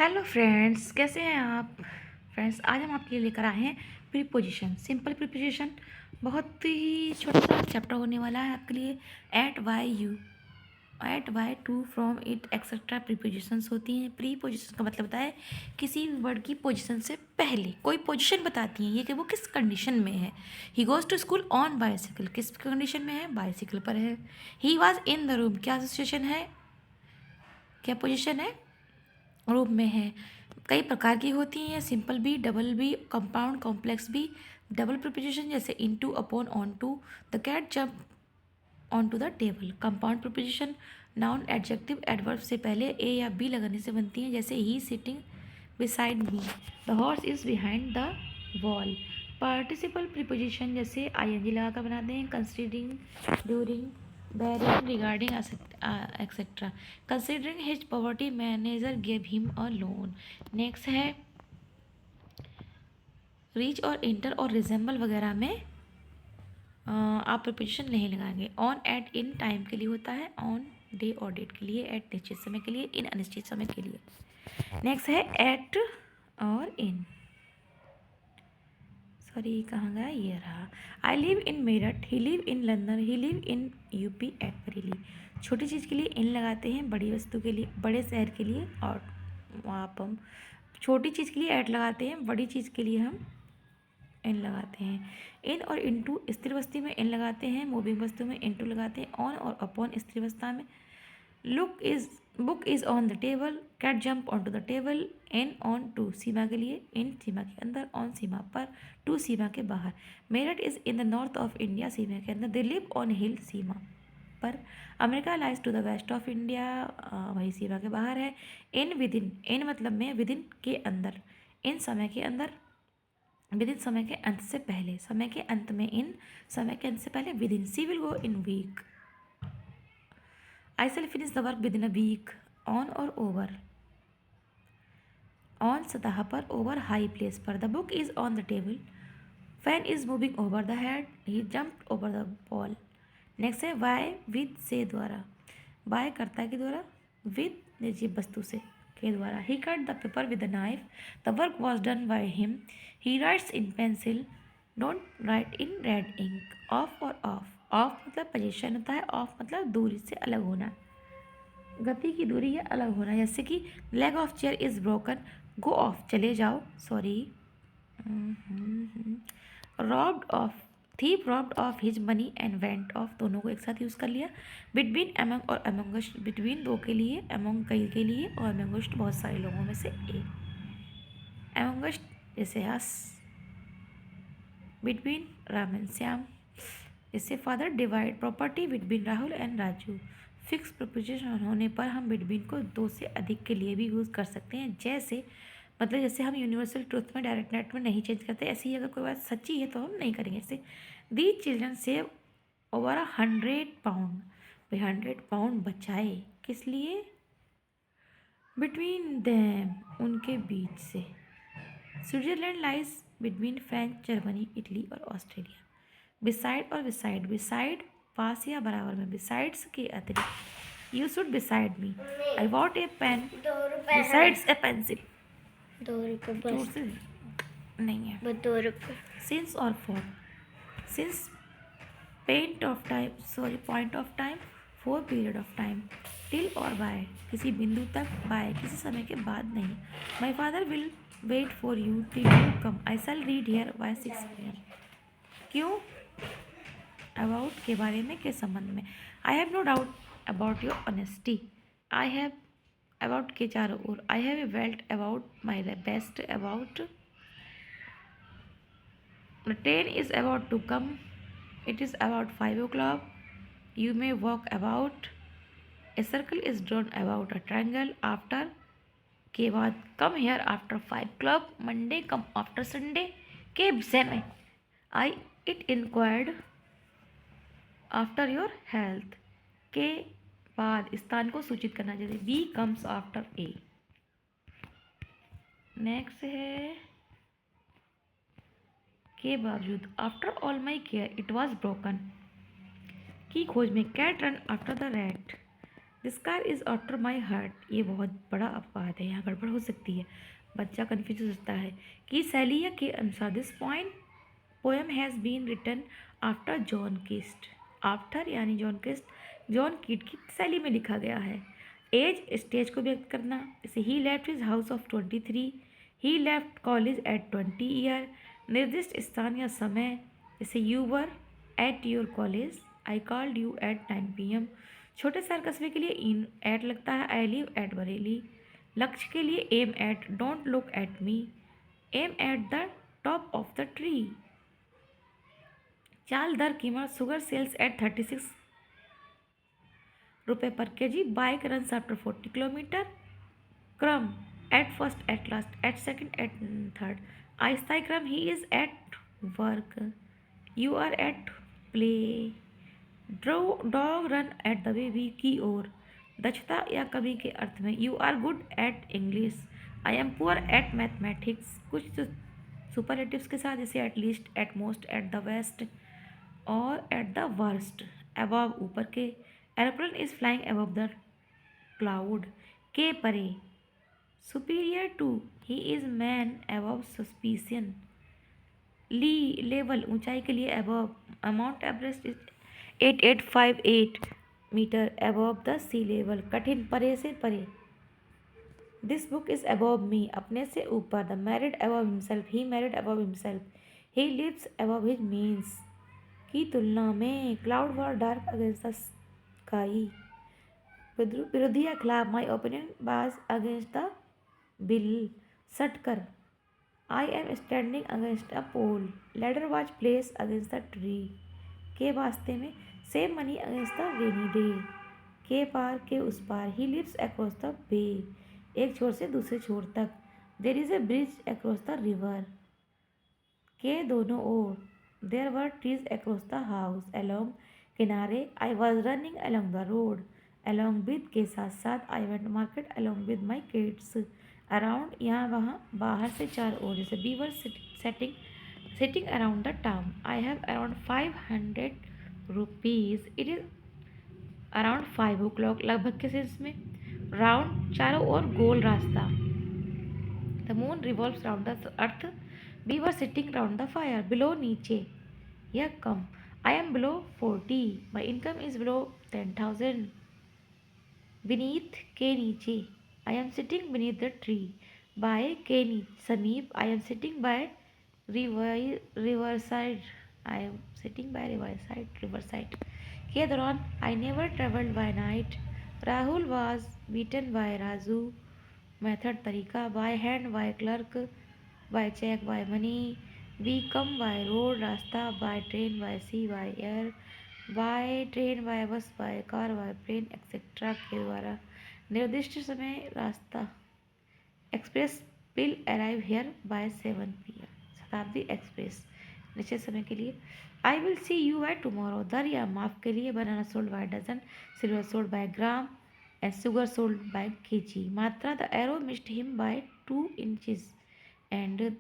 Hello friends, कैसे हैं आप। फ्रेंड्स, आज हम आपके लिए लेकर आए हैं प्रीपोजिशन, सिंपल प्रीपोजिशन। बहुत ही छोटा सा चैप्टर होने वाला है आपके लिए। At, Y, you, at, Y, to, from, it, etcetera prepositions होती हैं। प्रीपोजिशन का मतलब होता है किसी वर्ड की पोजीशन से पहले कोई पोजीशन बताती हैं ये कि वो किस कंडीशन में है। He goes to school on bicycle, किस कंडीशन में है, बाइसिकल पर है। He was in the room, क्या सिचुएशन है, क्या पोजिशन है, रूप में है। कई प्रकार की होती हैं, सिंपल भी, डबल भी, कंपाउंड, कॉम्प्लेक्स भी। डबल प्रिपोजिशन जैसे into, upon, on to. The cat jump on to the table. Compound preposition noun, adjective, adverb से पहले ए या बी लगाने से बनती हैं, जैसे ही sitting beside me, the horse is behind the wall. Participle preposition जैसे आईएनजी लगाकर बनाते हैं, considering, during, bearing, regarding, etcetera. Considering his poverty, manager gave him a loan. Next है रीच और इंटर और रिजेंबल वगैरह में आप प्रिपोजिशन नहीं लगाएंगे। ऑन, एट, इन टाइम के लिए होता है, ऑन डे और डेट के लिए, एट निश्चित समय के लिए, इन अनिश्चित समय के लिए। नेक्स्ट है एट और इन। सॉरी, कहाँ गया, ये रहा। I live in Meerut, he live in London, he live in UP at Bareilly. छोटी चीज़ के लिए इन लगाते हैं, बड़ी वस्तु के लिए, बड़े शहर के लिए, और वहाँ पर हम छोटी चीज़ के लिए एट लगाते हैं, बड़ी चीज़ के लिए हम इन लगाते हैं। इन और इनटू स्थिर वस्तु में इन लगाते हैं, मूविंग वस्तु में इनटू लगाते हैं। ऑन और अपॉन स्थिर अवस्था में। Book is on the table, cat jump on to the table. In, on, to सीमा के लिए, इन सीमा के अंदर, ऑन सीमा पर, टू सीमा के बाहर। Meerut is in the north of India, सीमा के अंदर। दे लिव ऑन हिल, सीमा पर। America lies to the west of India, वही सीमा के बाहर है। इन, विद इन मतलब में, विद इन के अंदर, इन समय के अंदर, विद इन समय के अंत से पहले, समय के अंत में, इन समय के अंत से पहले, within. She will go in week, I shall finish the work within a week. On और ओवर, ऑन सतह पर, ओवर हाई प्लेस पर। The book is on the table, fan is moving over the head, he jumped over the ball. Next है by, with से द्वारा। Bye कर्ता के द्वारा, विद निर्जीव वस्तु से के द्वारा। He cut the paper with the knife, the work was done by him. He writes in pencil, don't write in red ink. Of और ऑफ, ऑफ मतलब पोजीशन होता है, ऑफ मतलब दूरी से अलग होना, गति की दूरी या अलग होना। जैसे कि leg of chair is broken, go of चले जाओ, sorry. Robbed of, thief robbed of his money and went of, दोनों को एक साथ यूज़ कर लिया। बिटवीन, अमंग और अमंगस्ट, बिटवीन दो के लिए, अमंग कई के लिए, और अमंगस्ट बहुत सारे लोगों में से एक। अमंगस्ट जैसे हस, बिटवीन राम एंड श्याम। जैसे father divide property between Rahul and Raju. Fix preposition होने पर हम बिटवीन को दो से अधिक के लिए भी यूज़ कर सकते हैं। जैसे मतलब जैसे हम यूनिवर्सल ट्रूथ में, डायरेक्ट नेट में नहीं चेंज करते, ऐसे ही अगर कोई बात सच्ची है तो हम नहीं करेंगे। जैसे the children save over 100 pound, भाई 100 पाउंड बचाए, किस लिए, बिटवीन दैम, उनके बीच से। Switzerland lies between France, Germany, Italy और ऑस्ट्रेलिया। बिसाइड और बिसाइड, बिसाइड पास या बराबर में, बिसाइड्स के अतिरिक्त। You should beside me, I want a pen besides a pencil. 2 रुपये जोर बस, से नहीं है। बस 2 रुपये। सिंस और for, since paint of time, sorry point of time, for period of time. Till और बाय, किसी बिंदु तक, बाय किसी समय के बाद नहीं। My father will wait for you till you come, I shall read here by 6 PM। क्यों, अबाउट के बारे में, के संबंध में। I have no doubt about your honesty, I have about के चारों ओर। I have a belt about my best about. The train is about to come, it is about 5 o'clock. You may walk about, a circle is drawn about a triangle। after के बाद, come here after 5 o'clock, Monday come after Sunday। के विषय में, I it inquired after your health। के बाद स्थान को सूचित करना, जैसे B comes after A। Next है के बावजूद, after all my care it was broken. की खोज में, cat run after the rat, this car is after my heart. ये बहुत बड़ा अपवाद है, यहाँ गड़बड़ हो सकती है, बच्चा कन्फ्यूज हो सकता है। कि सैलिया के अनुसार this point poem has been written after John किस्ट। आफ्टर यानी जॉन किस्ट, जॉन कीट की शैली में लिखा गया है। एज स्टेज को व्यक्त करना, जैसे he left his house of 23, he left college at 20 year. निर्दिष्ट स्थान या समय, जैसे you were at your college, I called you at 9 PM। छोटे शहर कस्बे के लिए इन एट लगता है, आई लिव एट बरेली। लक्ष्य के लिए aim at, don't look at me, aim at the top of the tree. चाल दर कीमत, शुगर सेल्स एट 36 रुपये per KG, bike runs after 40 kilometre. क्रम, at first, at last, at second, at third. आहिस्ता क्रम, he is at work, you are at play. Dog run at the baby की ओर, दक्षता या कवि के अर्थ में। You are good at English, I am poor at mathematics. कुछ सुपरलेटिव्स के साथ, जैसे at least, at most, at the best और एट द वर्स्ट। अबव ऊपर के, aeroplane is flying above the cloud, के परे। Superior to, he is man above suspicion. ली लेवल, ऊंचाई के लिए above. Mount Everest is 8858 metre above the sea level, कठिन, परे से परे। This book is above me, अपने से ऊपर। The married above himself, he married above himself, he lives above his means की तुलना में। Cloud were dark against the sky, विरोधी या खिलाफ। My opinion was against the bill, सट कर। I am standing against a pole, ladder was placed against the tree, के वास्ते में। Save money against the rainy day, के पार, के उस पार। He lives across the bay, एक छोर से दूसरे छोर तक। There is a bridge across the river, के दोनों ओर। There were trees across the house, along, किनारे। I was running along the road, along with, के साथ साथ। I went market along with my kids, around, यहाँ वहाँ, बाहर से, चार ओर। जैसे we were setting sitting around the town. I have around 500 rupees, it is around 5 o'clock, लगभग के सेंस में। राउंड, चारों ओर, गोल रास्ता। The moon revolves round the earth, we were sitting round the fire. Below, नीचे या कम। I am below 40, my income is below 10,000। Beneath, के नीचे। I am sitting beneath the tree. By, के समीप। I am sitting by river side, I am sitting by river side. के दौरान, I never travelled by night. Rahul was beaten by Raju. Method, तरीका। By hand, bye clerk, by cheque, by money. We come by road, रास्ता। By train, by sea, by air. By train, by bus, by car, by plane etcetera के द्वारा। निर्दिष्ट समय, रास्ता। Express will arrive here by 7 PM, Shatabdi express. निश्चित समय के लिए। I will see you by tomorrow, दर या माप के लिए। Banana sold by dozen, silver sold by gram and sugar sold by KG. मात्रा, the arrow missed him by 2 inches and,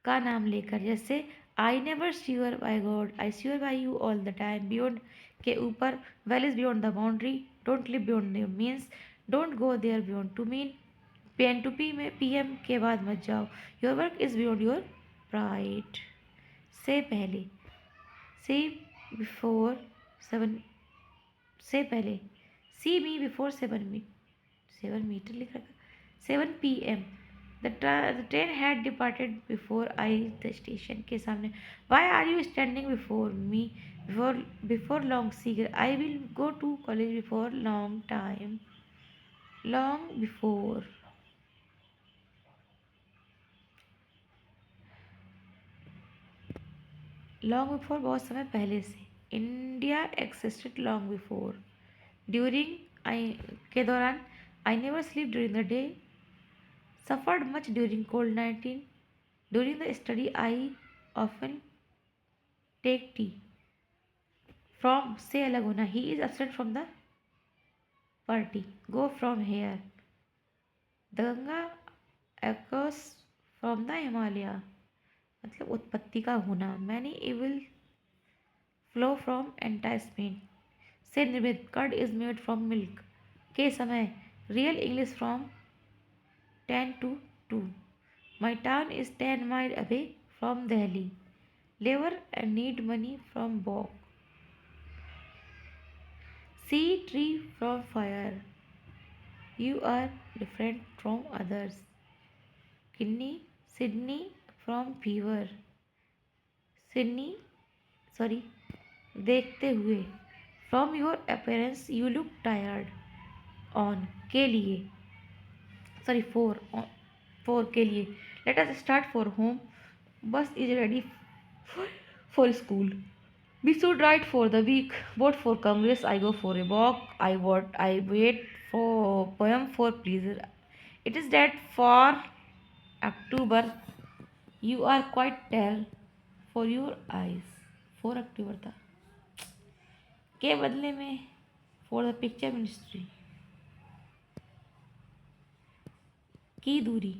का नाम लेकर, जैसे I never sure by God, I sure by you all the time. Beyond, के ऊपर। Well is beyond the boundary, don't live beyond your means, don't go there beyond to mean. P to P में, PM के बाद मत जाओ। Your work is beyond your pride, से पहले। See before 7, से पहले। सी मी बिफोर 7 मीटर लिख रखा। 7 PM, the train had departed before I the station, के सामने। Why are you standing before me, before long, शीघ्र। I will go to college before long time, long before. Long before, बहुत समय पहले से। India existed long before. During, I, के दौरान। I never sleep during the day, suffered much during cold-19. During the study, I often take tea. From, से अलग होना। He is absent from the party. Go from here. The Ganga occurs from the Himalaya, मतलब उत्पत्ति का होना। Many evil flow from enticement. से निर्मित curd is made from milk के समय real English from 10 to 2. My town is 10 miles away from Delhi. Labor and need money from bog. See tree from fire. You are different from others. Sydney from fever. Sydney, sorry, देखते हुए. From your appearance you look tired. On के लिए, sorry, for के लिए. Let us start for home. Bus is ready for school. We should write for the week. Vote for Congress. I go for a walk. I wait for poem for pleasure. It is that for October. You are quite tall for your eyes. 4 अक्टूबर था के बदले में for the picture ministry की दूरी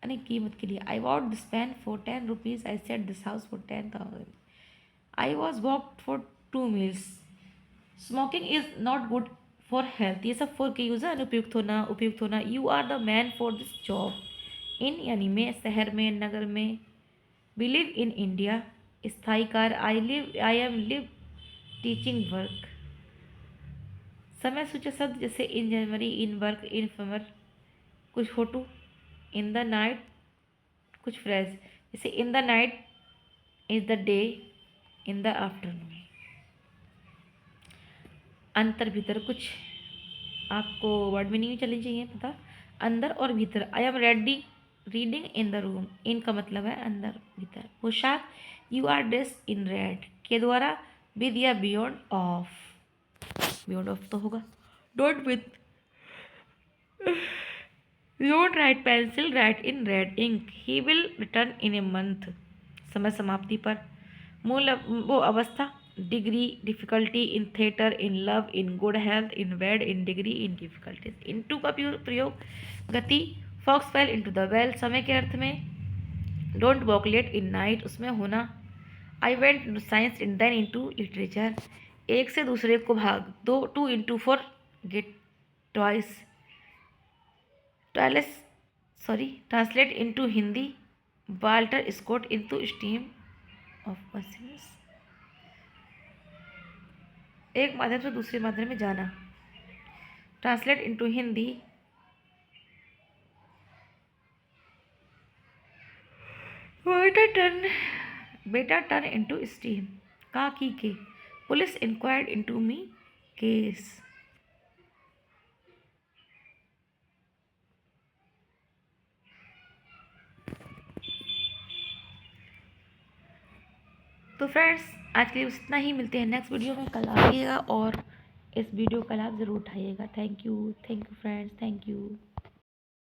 यानी कीमत के लिए. I bought this pen for 10 rupees. I said this house for 10,000. I was walked for 2 meals. Smoking is not good for health. ये सब for के यूज़ है. अनुपयुक्त होना, उपयुक्त होना. You are the man for this job. In यानी में, शहर में, नगर में. We live in India. स्थायी कार्य. I am live teaching work. समय सूचक शब्द जैसे in January, in work, in summer. कुछ फोटो. In the night. कुछ फ्रेज जैसे in the night is the day, in the afternoon. अंतर भीतर कुछ आपको वर्ड में नहीं चलनी चाहिए पता. अंदर और भीतर. I am reading in the room. In का मतलब है अंदर भीतर. पोशाक. You are dress in red के द्वारा. विद या बियॉन्ड ऑफ. बियॉन्ड ऑफ तो होगा. Don't with. Don't write pencil. Write in red ink. He will return in a month. समय समाप्ति पर. मूल वो अवस्था. Degree. Difficulty in theatre. In love. In good health. In bad. In degree. In difficulties. In to का प्रयोग. गति. Fox fell into the well. समय के अर्थ में. Don't walk late in night उसमें होना. I went into science in then into literature. एक से दूसरे को भाग. 2 into 4 get twice. Translate into Hindi. Walter Scott into steam of machines. एक माध्यम से दूसरे माध्यम में जाना. Translate into Hindi. बेटा टर्न इनटू स्टीम. का की के. Police inquired into me case. तो फ्रेंड्स आज के लिए इतना ही. मिलते हैं नेक्स्ट वीडियो में. कल आइएगा और इस वीडियो का लाभ ज़रूर उठाइएगा. Thank you friends. Thank you.